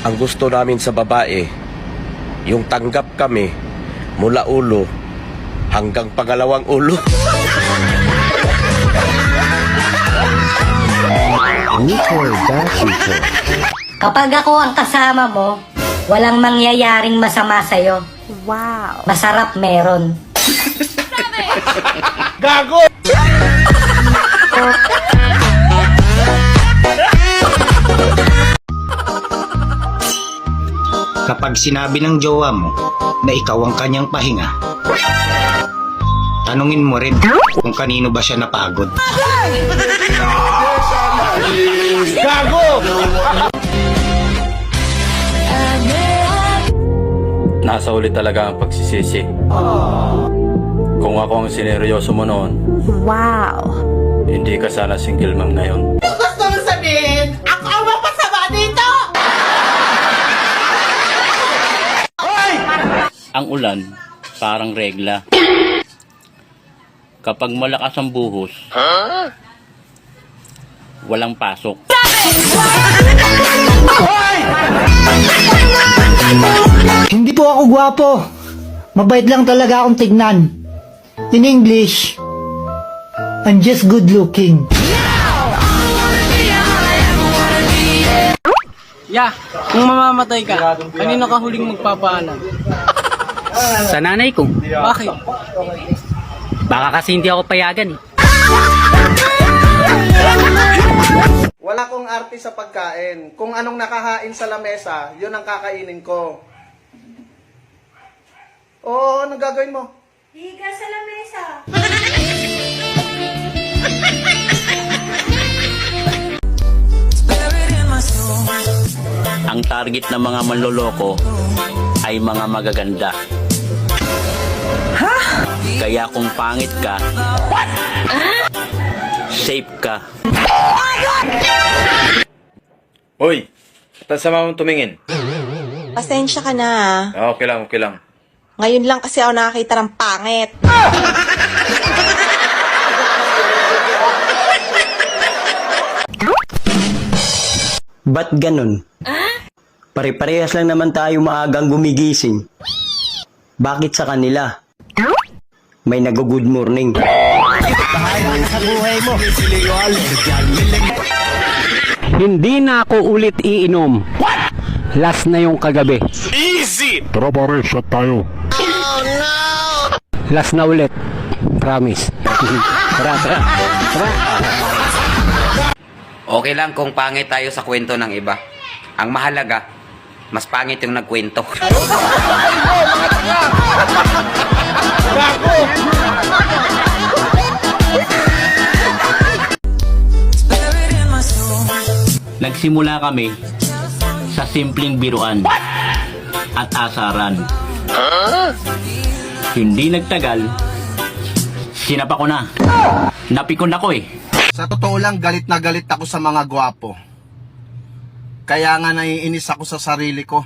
Ang gusto namin sa babae, yung tanggap kami mula ulo hanggang pangalawang ulo. Kapag ako ang kasama mo, walang mangyayaring masama sa'yo. Wow. Masarap meron. Gago! Kapag sinabi ng jowa mo na ikaw ang kanyang pahinga, tanungin mo rin kung kanino ba siya napagod. Gago! Nasa ulit talaga ang pagsisisi. Kung ako ang sineryoso mo noon, Wow. hindi ka sana single mom ngayon. Gusto mo sabihin, ako ang mapasama dito! Ang ulan, parang regla. Kapag malakas ang buhos, walang pasok. Hindi po ako gwapo. Mabait lang talaga akong tignan. In English, I'm just good looking. Kung mamamatay ka, kanino ka huling magpapaalam? Sa nanay ko, Bakit? baka kasi hindi ako payagan eh. Wala kong arte sa pagkain. Kung anong nakahain sa lamesa, yun ang kakainin ko. Oo, anong gagawin mo? Higa sa lamesa. Ang target ng mga manloloko ay mga magaganda. Kaya kung pangit ka, safe ka. Hoy! Ba't sama mong tumingin? Pasensya ka na. Okay lang, okay lang. Ngayon lang kasi ako nakakita ng pangit. Ba't ganun? Pare-parehas lang naman tayo maagang gumigising. Bakit sa kanila? May nag-good morning. Hindi na ako ulit iinom. Last na yung kagabi. Tara pare, shot tayo. Last na ulit. Promise. Tara. Okay lang kung pangit tayo sa kwento ng iba. Ang mahalaga, mas pangit yung nagkwento. Nagsimula kami sa simpleng biruan at asaran. Hindi nagtagal, sinapa ko na. Napikon ako eh. Sa totoo lang, galit na galit ako sa mga gwapo. Kaya nga naiinis ako sa sarili ko.